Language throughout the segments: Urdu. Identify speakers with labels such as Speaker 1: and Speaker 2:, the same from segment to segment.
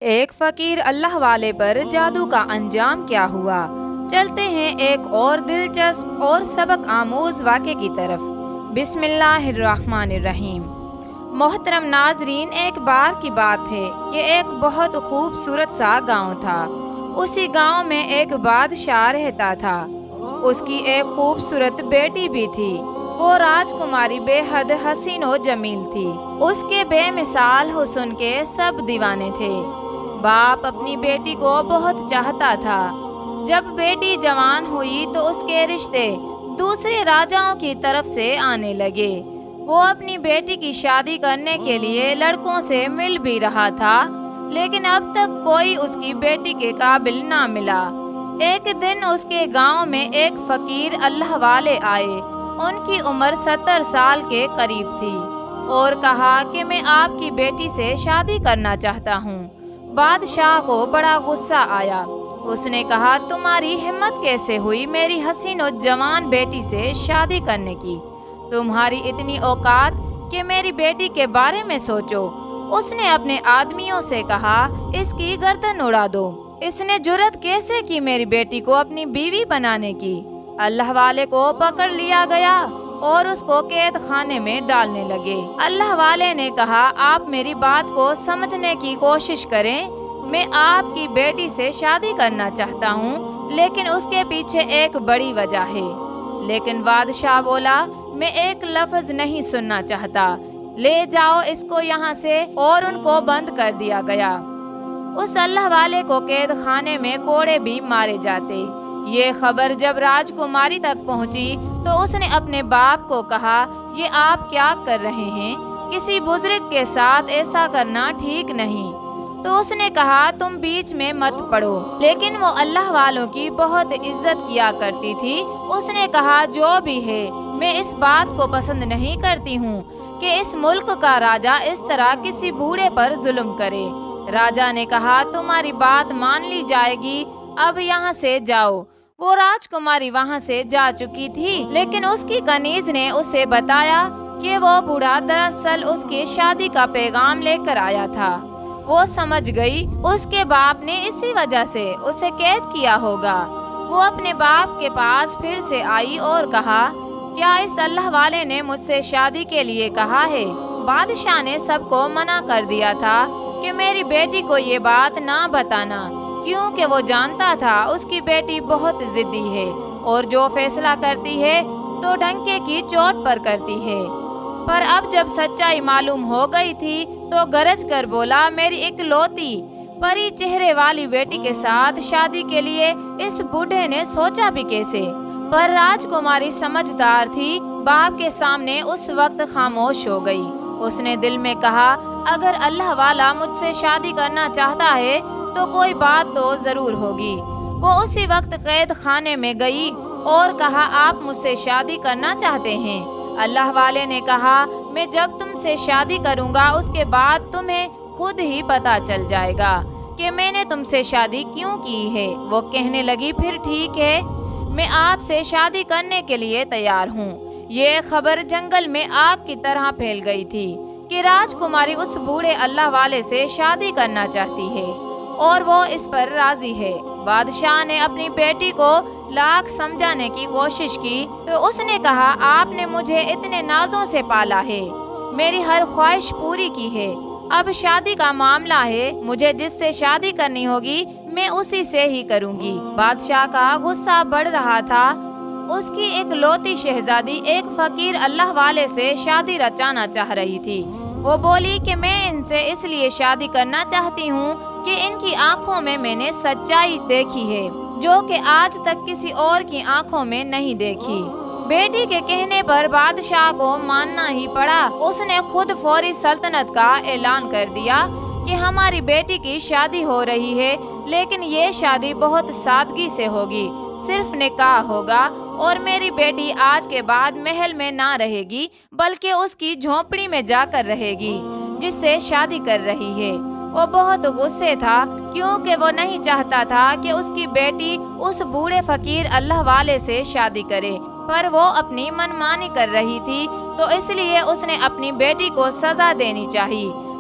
Speaker 1: ایک فقیر اللہ والے پر جادو کا انجام کیا ہوا؟ چلتے ہیں ایک اور دلچسپ اور سبق آموز واقعے کی طرف۔ بسم اللہ الرحمن الرحیم۔ محترم ناظرین، ایک بار کی بات ہے کہ ایک بہت خوبصورت سا گاؤں تھا۔ اسی گاؤں میں ایک بادشاہ رہتا تھا۔ اس کی ایک خوبصورت بیٹی بھی تھی۔ وہ راجکماری بے حد حسین و جمیل تھی۔ اس کے بے مثال حسن کے سب دیوانے تھے۔ باپ اپنی بیٹی کو بہت چاہتا تھا۔ جب بیٹی جوان ہوئی تو اس کے رشتے دوسرے راجاؤں کی طرف سے آنے لگے۔ وہ اپنی بیٹی کی شادی کرنے کے لیے لڑکوں سے مل بھی رہا تھا، لیکن اب تک کوئی اس کی بیٹی کے قابل نہ ملا۔ ایک دن اس کے گاؤں میں ایک فقیر اللہ والے آئے۔ ان کی عمر 70 سال کے قریب تھی اور کہا کہ میں آپ کی بیٹی سے شادی کرنا چاہتا ہوں۔ بادشاہ کو بڑا غصہ آیا۔ اس نے کہا، تمہاری ہمت کیسے ہوئی میری حسین و جوان بیٹی سے شادی کرنے کی؟ تمہاری اتنی اوقات کہ میری بیٹی کے بارے میں سوچو۔ اس نے اپنے آدمیوں سے کہا، اس کی گردن اڑا دو۔ اس نے جرأت کیسے کی میری بیٹی کو اپنی بیوی بنانے کی؟ اللہ والے کو پکڑ لیا گیا اور اس کو قید خانے میں ڈالنے لگے۔ اللہ والے نے کہا، آپ میری بات کو سمجھنے کی کوشش کریں۔ میں آپ کی بیٹی سے شادی کرنا چاہتا ہوں، لیکن اس کے پیچھے ایک بڑی وجہ ہے۔ لیکن بادشاہ بولا، میں ایک لفظ نہیں سننا چاہتا۔ لے جاؤ اس کو یہاں سے، اور ان کو بند کر دیا گیا۔ اس اللہ والے کو قید خانے میں کوڑے بھی مارے جاتے۔ یہ خبر جب راجکماری تک پہنچی تو اس نے اپنے باپ کو کہا، یہ آپ کیا کر رہے ہیں؟ کسی بزرگ کے ساتھ ایسا کرنا ٹھیک نہیں۔ تو اس نے کہا، تم بیچ میں مت پڑو۔ لیکن وہ اللہ والوں کی بہت عزت کیا کرتی تھی۔ اس نے کہا، جو بھی ہے، میں اس بات کو پسند نہیں کرتی ہوں کہ اس ملک کا راجا اس طرح کسی بوڑھے پر ظلم کرے۔ راجا نے کہا، تمہاری بات مان لی جائے گی، اب یہاں سے جاؤ۔ وہ راجکماری وہاں سے جا چکی تھی، لیکن اس کی کنیز نے اسے بتایا کہ وہ بوڑھا دراصل اس کی شادی کا پیغام لے کر آیا تھا۔ وہ سمجھ گئی اس کے باپ نے اسی وجہ سے اسے قید کیا ہوگا۔ وہ اپنے باپ کے پاس پھر سے آئی اور کہا، کیا اس اللہ والے نے مجھ سے شادی کے لیے کہا ہے؟ بادشاہ نے سب کو منع کر دیا تھا کہ میری بیٹی کو یہ بات نہ بتانا، کیونکہ وہ جانتا تھا اس کی بیٹی بہت ضدی ہے اور جو فیصلہ کرتی ہے تو ڈنکے کی چوٹ پر کرتی ہے۔ پر اب جب سچائی معلوم ہو گئی تھی تو گرج کر بولا، میری اکلوتی پری چہرے والی بیٹی کے ساتھ شادی کے لیے اس بوڑھے نے سوچا بھی کیسے؟ پر راجکماری سمجھدار تھی، باپ کے سامنے اس وقت خاموش ہو گئی۔ اس نے دل میں کہا، اگر اللہ والا مجھ سے شادی کرنا چاہتا ہے تو کوئی بات تو ضرور ہوگی۔ وہ اسی وقت قید خانے میں گئی اور کہا، آپ مجھ سے شادی کرنا چاہتے ہیں؟ اللہ والے نے کہا، میں جب تم سے شادی کروں گا اس کے بعد تمہیں خود ہی پتہ چل جائے گا کہ میں نے تم سے شادی کیوں کی ہے۔ وہ کہنے لگی، پھر ٹھیک ہے، میں آپ سے شادی کرنے کے لیے تیار ہوں۔ یہ خبر جنگل میں آگ کی طرح پھیل گئی تھی کہ راجکماری اس بوڑھے اللہ والے سے شادی کرنا چاہتی ہے اور وہ اس پر راضی ہے۔ بادشاہ نے اپنی بیٹی کو لاکھ سمجھانے کی کوشش کی تو اس نے کہا، آپ نے مجھے اتنے نازوں سے پالا ہے، میری ہر خواہش پوری کی ہے، اب شادی کا معاملہ ہے، مجھے جس سے شادی کرنی ہوگی میں اسی سے ہی کروں گی۔ بادشاہ کا غصہ بڑھ رہا تھا۔ اس کی اکلوتی شہزادی ایک فقیر اللہ والے سے شادی رچانا چاہ رہی تھی۔ وہ بولی کہ میں ان سے اس لیے شادی کرنا چاہتی ہوں کہ ان کی آنکھوں میں میں نے سچائی دیکھی ہے جو کہ آج تک کسی اور کی آنکھوں میں نہیں دیکھی۔ بیٹی کے کہنے پر بادشاہ کو ماننا ہی پڑا۔ اس نے خود فوری سلطنت کا اعلان کر دیا کہ ہماری بیٹی کی شادی ہو رہی ہے، لیکن یہ شادی بہت سادگی سے ہوگی، صرف نکاح ہوگا، اور میری بیٹی آج کے بعد محل میں نہ رہے گی بلکہ اس کی جھونپڑی میں جا کر رہے گی جس سے شادی کر رہی ہے۔ وہ بہت غصے تھا کیونکہ وہ نہیں چاہتا تھا کہ اس کی بیٹی اس بوڑھے فقیر اللہ والے سے شادی کرے، پر وہ اپنی منمانی کر رہی تھی تو اس لیے اس نے اپنی بیٹی کو سزا دینی چاہی۔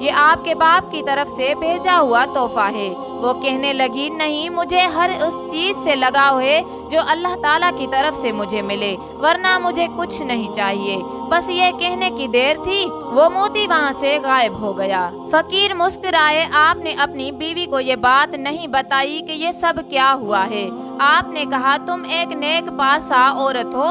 Speaker 1: یہ آپ کے باپ کی طرف سے بھیجا ہوا تحفہ ہے۔ وہ کہنے لگی، نہیں، مجھے ہر اس چیز سے لگاؤ ہے جو اللہ تعالیٰ کی طرف سے مجھے ملے، ورنہ مجھے کچھ نہیں چاہیے۔ بس یہ کہنے کی دیر تھی، وہ موتی وہاں سے غائب ہو گیا۔ فقیر مسکرائے۔ آپ نے اپنی بیوی کو یہ بات نہیں بتائی کہ یہ سب کیا ہوا ہے۔ آپ نے کہا، تم ایک نیک پارسا عورت ہو،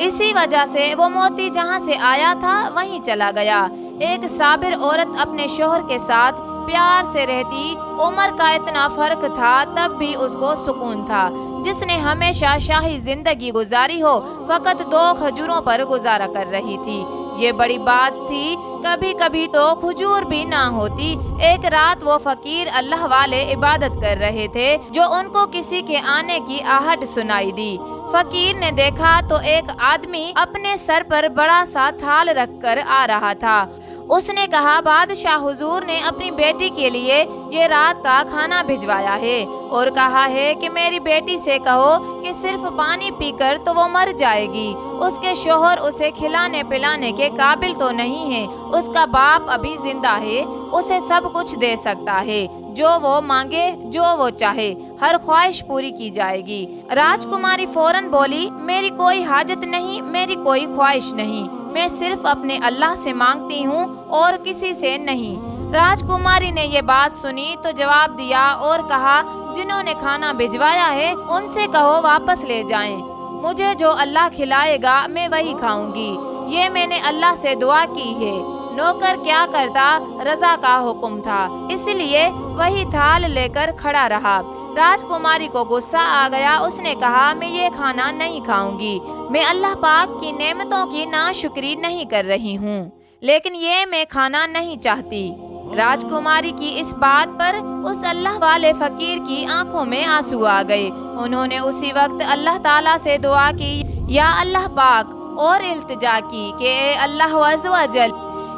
Speaker 1: اسی وجہ سے وہ موتی جہاں سے آیا تھا وہیں چلا گیا۔ ایک صابر عورت اپنے شوہر کے ساتھ پیار سے رہتی، عمر کا اتنا فرق تھا تب بھی اس کو سکون تھا۔ جس نے ہمیشہ شاہی زندگی گزاری ہو، فقط 2 کھجوروں پر گزارا کر رہی تھی۔ یہ بڑی بات تھی، کبھی کبھی تو کھجور بھی نہ ہوتی۔ ایک رات وہ فقیر اللہ والے عبادت کر رہے تھے جو ان کو کسی کے آنے کی آہٹ سنائی دی۔ فقیر نے دیکھا تو ایک آدمی اپنے سر پر بڑا سا تھال رکھ کر آ رہا تھا۔ اس نے کہا، بادشاہ حضور نے اپنی بیٹی کے لیے یہ رات کا کھانا بھجوایا ہے اور کہا ہے کہ میری بیٹی سے کہو کہ صرف پانی پی کر تو وہ مر جائے گی۔ اس کے شوہر اسے کھلانے پلانے کے قابل تو نہیں ہے، اس کا باپ ابھی زندہ ہے، اسے سب کچھ دے سکتا ہے، جو وہ مانگے، جو وہ چاہے، ہر خواہش پوری کی جائے گی۔ راجکماری فوراً بولی، میری کوئی حاجت نہیں، میری کوئی خواہش نہیں، میں صرف اپنے اللہ سے مانگتی ہوں اور کسی سے نہیں۔ راجکماری نے یہ بات سنی تو جواب دیا اور کہا، جنہوں نے کھانا بھجوایا ہے ان سے کہو واپس لے جائیں، مجھے جو اللہ کھلائے گا میں وہی کھاؤں گی، یہ میں نے اللہ سے دعا کی ہے۔ نوکر کیا کرتا، رضا کا حکم تھا، اس لیے وہی تھال لے کر کھڑا رہا۔ راجکماری کو غصہ آ گیا، اس نے کہا، میں یہ کھانا نہیں کھاؤں گی، میں اللہ پاک کی نعمتوں کی ناشکری نہیں کر رہی ہوں، لیکن یہ میں کھانا نہیں چاہتی۔ راجکماری کی اس بات پر اس اللہ والے فقیر کی آنکھوں میں آنسو آ گئے۔ انہوں نے اسی وقت اللہ تعالیٰ سے دعا کی، یا اللہ پاک، اور التجا کی کہ اے اللہ عز و جل،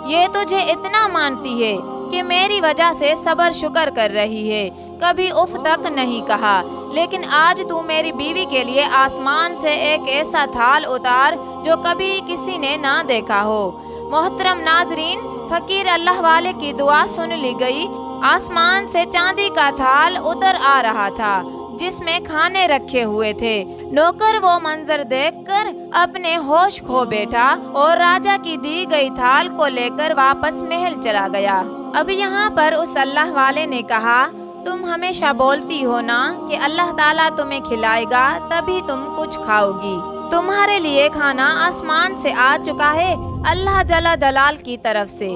Speaker 1: یہ تجھے اتنا مانتی ہے کہ میری وجہ سے صبر شکر کر رہی ہے، کبھی اف تک نہیں کہا، لیکن آج تو میری بیوی کے لیے آسمان سے ایک ایسا تھال اتار جو کبھی کسی نے نہ دیکھا ہو۔ محترم ناظرین، فقیر اللہ والے کی دعا سن لی گئی۔ آسمان سے چاندی کا تھال اتر آ رہا تھا جس میں کھانے رکھے ہوئے تھے۔ نوکر وہ منظر دیکھ کر اپنے ہوش کھو بیٹھا اور راجا کی دی گئی تھال کو لے کر واپس محل چلا گیا۔ اب یہاں پر اس اللہ والے نے کہا، تم ہمیشہ بولتی ہو نا کہ اللہ تعالیٰ تمہیں کھلائے گا تبھی تم کچھ کھاؤ گی، تمہارے لیے کھانا آسمان سے آ چکا ہے اللہ جل جلال کی طرف سے۔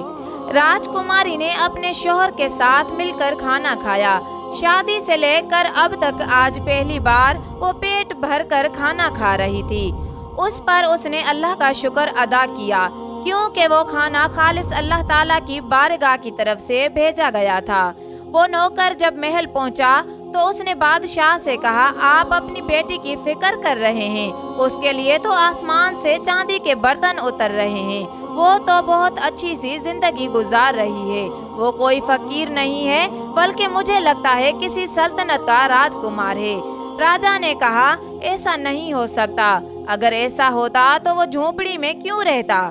Speaker 1: راجکماری نے اپنے شوہر کے ساتھ مل کر کھانا کھایا۔ شادی سے لے کر اب تک آج پہلی بار وہ پیٹ بھر کر کھانا کھا رہی تھی۔ اس پر اس نے اللہ کا شکر ادا کیا کیونکہ وہ کھانا خالص اللہ تعالیٰ کی بارگاہ کی طرف سے بھیجا گیا تھا۔ وہ نوکر جب محل پہنچا تو اس نے بادشاہ سے کہا، آپ اپنی بیٹی کی فکر کر رہے ہیں، اس کے لیے تو آسمان سے چاندی کے برتن اتر رہے ہیں، وہ تو بہت اچھی سی زندگی گزار رہی ہے، وہ کوئی فقیر نہیں ہے بلکہ مجھے لگتا ہے کسی سلطنت کا راجکمار ہے۔ راجا نے کہا، ایسا نہیں ہو سکتا، اگر ایسا ہوتا تو وہ جھونپڑی میں کیوں رہتا،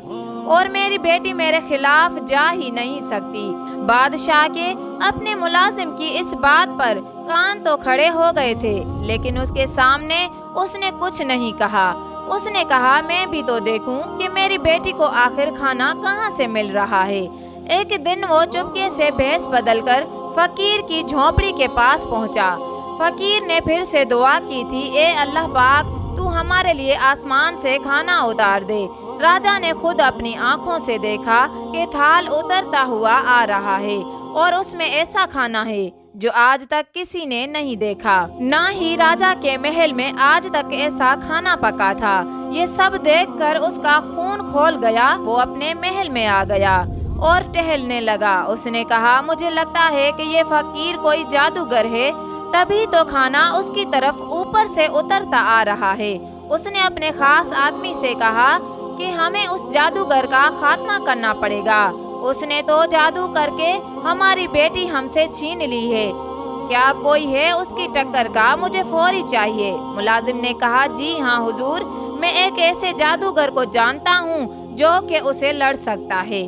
Speaker 1: اور میری بیٹی میرے خلاف جا ہی نہیں سکتی۔ بادشاہ کے اپنے ملازم کی اس بات پر کان تو کھڑے ہو گئے تھے، لیکن اس کے سامنے اس نے کچھ نہیں کہا۔ اس نے کہا، میں بھی تو دیکھوں کہ میری بیٹی کو آخر کھانا کہاں سے مل رہا ہے۔ ایک دن وہ چپکے سے بھیس بدل کر فقیر کی جھونپڑی کے پاس پہنچا۔ فقیر نے پھر سے دعا کی تھی، اے اللہ پاک، تو ہمارے لیے آسمان سے کھانا اتار دے۔ راجا نے خود اپنی آنکھوں سے دیکھا کہ تھال اترتا ہوا آ رہا ہے اور اس میں ایسا کھانا ہے جو آج تک کسی نے نہیں دیکھا، نہ ہی راجا کے محل میں آج تک ایسا کھانا پکا تھا۔ یہ سب دیکھ کر اس کا خون کھول گیا، وہ اپنے محل میں آ گیا اور ٹہلنے لگا۔ اس نے کہا، مجھے لگتا ہے کہ یہ فقیر کوئی جادوگر ہے، تبھی تو کھانا اس کی طرف اوپر سے اترتا آ رہا ہے۔ اس نے اپنے خاص آدمی سے کہا کہ ہمیں اس جادوگر کا خاتمہ کرنا پڑے گا، اس نے تو جادو کر کے ہماری بیٹی ہم سے چھین لی ہے، کیا کوئی ہے اس کی ٹکر کا، مجھے فوری چاہیے۔ ملازم نے کہا، جی ہاں حضور، میں ایک ایسے جادوگر کو جانتا ہوں جو کہ اسے لڑ سکتا ہے۔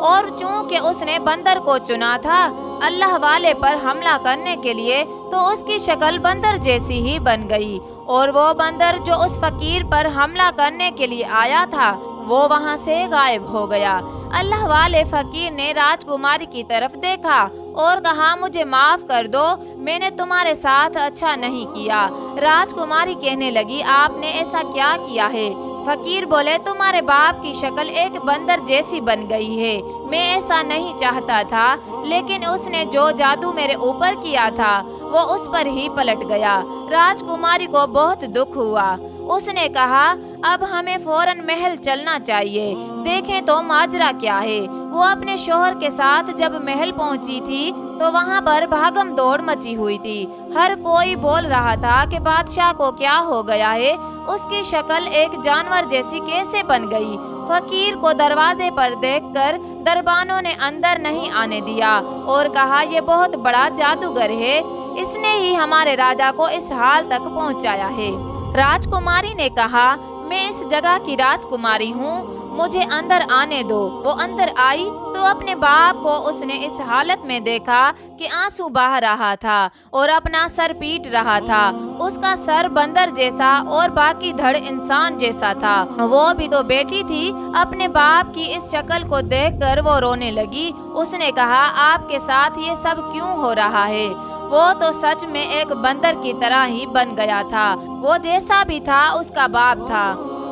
Speaker 1: اور چونکہ اس نے بندر کو چنا تھا اللہ والے پر حملہ کرنے کے لیے تو اس کی شکل بندر جیسی ہی بن گئی، اور وہ بندر جو اس فقیر پر حملہ کرنے کے لیے آیا تھا وہ وہاں سے غائب ہو گیا۔ اللہ والے فقیر نے راجکماری کی طرف دیکھا اور کہا مجھے معاف کر دو، میں نے تمہارے ساتھ اچھا نہیں کیا۔ راجکماری کہنے لگی آپ نے ایسا کیا کیا ہے؟ فقیر بولے تمہارے باپ کی شکل ایک بندر جیسی بن گئی ہے، میں ایسا نہیں چاہتا تھا، لیکن اس نے جو جادو میرے اوپر کیا تھا وہ اس پر ہی پلٹ گیا۔ راجکماری کو بہت دکھ ہوا، اس نے کہا اب ہمیں فوراً محل چلنا چاہیے، دیکھیں تو ماجرا کیا ہے۔ وہ اپنے شوہر کے ساتھ جب محل پہنچی تھی تو وہاں پر بھاگم دوڑ مچی ہوئی تھی، ہر کوئی بول رہا تھا کہ بادشاہ کو کیا ہو گیا ہے، اس کی شکل ایک جانور جیسی کیسے بن گئی۔ فقیر کو دروازے پر دیکھ کر دربانوں نے اندر نہیں آنے دیا اور کہا یہ بہت بڑا جادوگر ہے، اس نے ہی ہمارے راجا کو اس حال تک پہنچایا ہے۔ راجکماری نے کہا میں اس جگہ کی راجکماری ہوں، مجھے اندر آنے دو۔ وہ اندر آئی تو اپنے باپ کو اس نے اس حالت میں دیکھا کہ آنسو بہہ رہا تھا اور اپنا سر پیٹ رہا تھا، اس کا سر بندر جیسا اور باقی دھڑ انسان جیسا تھا۔ وہ بھی تو بیٹی تھی، اپنے باپ کی اس شکل کو دیکھ کر وہ رونے لگی۔ اس نے کہا آپ کے ساتھ یہ سب کیوں ہو رہا ہے؟ وہ تو سچ میں ایک بندر کی طرح ہی بن گیا تھا، وہ جیسا بھی تھا اس کا باپ تھا،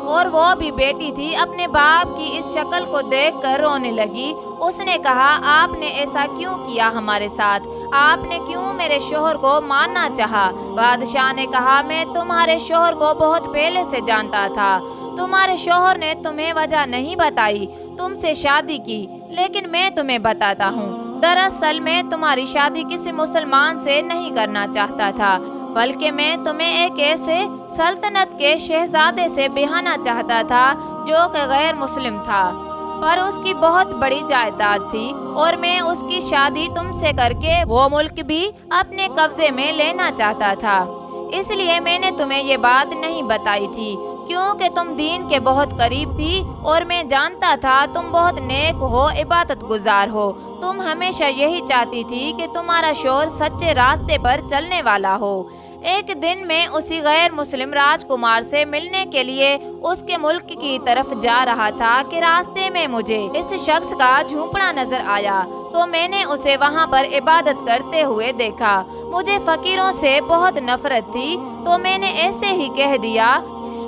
Speaker 1: اور وہ بھی بیٹی تھی، اپنے باپ کی اس شکل کو دیکھ کر رونے لگی۔ اس نے کہا آپ نے ایسا کیوں کیا ہمارے ساتھ؟ آپ نے کیوں میرے شوہر کو مارنا چاہا؟ بادشاہ نے کہا میں تمہارے شوہر کو بہت پہلے سے جانتا تھا، تمہارے شوہر نے تمہیں وجہ نہیں بتائی، تم سے شادی کی، لیکن میں تمہیں بتاتا ہوں دراصل میں تمہاری شادی کسی مسلمان سے نہیں کرنا چاہتا تھا، بلکہ میں تمہیں ایک ایسے سلطنت کے شہزادے سے بیاہنا چاہتا تھا جو کہ غیر مسلم تھا، پر اس کی بہت بڑی جائیداد تھی، اور میں اس کی شادی تم سے کر کے وہ ملک بھی اپنے قبضے میں لینا چاہتا تھا، اس لیے میں نے تمہیں یہ بات نہیں بتائی تھی، کیونکہ تم دین کے بہت قریب تھی اور میں جانتا تھا تم بہت نیک ہو، عبادت گزار ہو، تم ہمیشہ یہی چاہتی تھی کہ تمہارا شوہر سچے راستے پر چلنے والا ہو۔ ایک دن میں اسی غیر مسلم راجکمار سے ملنے کے لیے اس کے ملک کی طرف جا رہا تھا کہ راستے میں مجھے اس شخص کا جھونپڑا نظر آیا، تو میں نے اسے وہاں پر عبادت کرتے ہوئے دیکھا۔ مجھے فقیروں سے بہت نفرت تھی، تو میں نے ایسے ہی کہہ دیا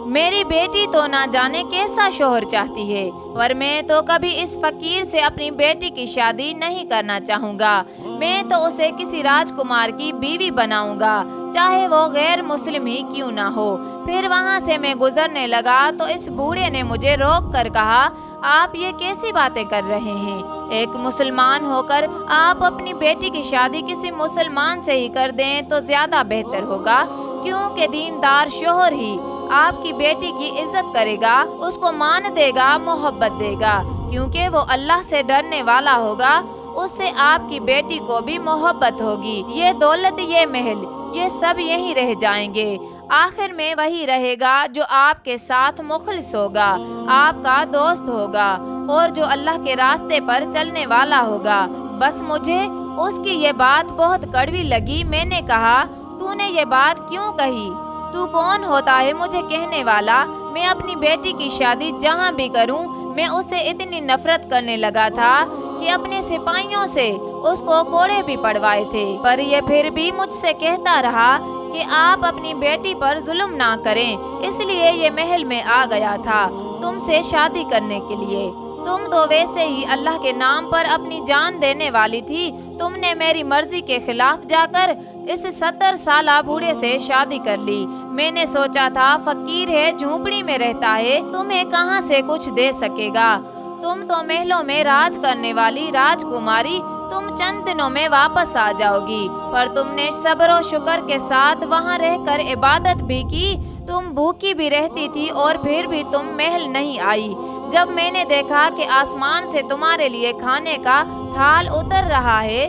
Speaker 1: میری بیٹی تو نہ جانے کیسا شوہر چاہتی ہے، پر میں تو کبھی اس فقیر سے اپنی بیٹی کی شادی نہیں کرنا چاہوں گا، میں تو اسے کسی راجکمار کی بیوی بناؤں گا، چاہے وہ غیر مسلم ہی کیوں نہ ہو۔ پھر وہاں سے میں گزرنے لگا تو اس بوڑھے نے مجھے روک کر کہا آپ یہ کیسی باتیں کر رہے ہیں؟ ایک مسلمان ہو کر آپ اپنی بیٹی کی شادی کسی مسلمان سے ہی کر دیں تو زیادہ بہتر ہوگا، کیونکہ دیندار شوہر ہی آپ کی بیٹی کی عزت کرے گا، اس کو مان دے گا، محبت دے گا، کیونکہ وہ اللہ سے ڈرنے والا ہوگا، اس سے آپ کی بیٹی کو بھی محبت ہوگی۔ یہ دولت، یہ محل، یہ سب یہیں رہ جائیں گے، آخر میں وہی رہے گا جو آپ کے ساتھ مخلص ہوگا، آپ کا دوست ہوگا، اور جو اللہ کے راستے پر چلنے والا ہوگا۔ بس مجھے اس کی یہ بات بہت کڑوی لگی، میں نے کہا تو نے یہ بات کیوں کہی؟ تو کون ہوتا ہے مجھے کہنے والا؟ میں اپنی بیٹی کی شادی جہاں بھی کروں، میں اسے اتنی نفرت کرنے لگا تھا کہ اپنے سپاہیوں سے اس کو کوڑے بھی پڑوائے تھے، پر یہ پھر بھی مجھ سے کہتا رہا کہ آپ اپنی بیٹی پر ظلم نہ کریں، اس لیے یہ محل میں آ گیا تھا تم سے شادی کرنے کے لیے۔ تم تو ویسے ہی اللہ کے نام پر اپنی جان دینے والی تھی، تم نے میری مرضی کے خلاف جا کر اس 70 سالہ بوڑھے سے شادی کر لی۔ میں نے سوچا تھا فقیر ہے، جھونپڑی میں رہتا ہے، تمہیں کہاں سے کچھ دے سکے گا، تم تو محلوں میں راج کرنے والی راجکماری، تم چند دنوں میں واپس آ جاؤ گی، پر تم نے صبر و شکر کے ساتھ وہاں رہ کر عبادت بھی کی، تم بھوکی بھی رہتی تھی اور پھر بھی تم محل نہیں آئی۔ جب میں نے دیکھا کہ آسمان سے تمہارے لیے کھانے کا تھال اتر رہا ہے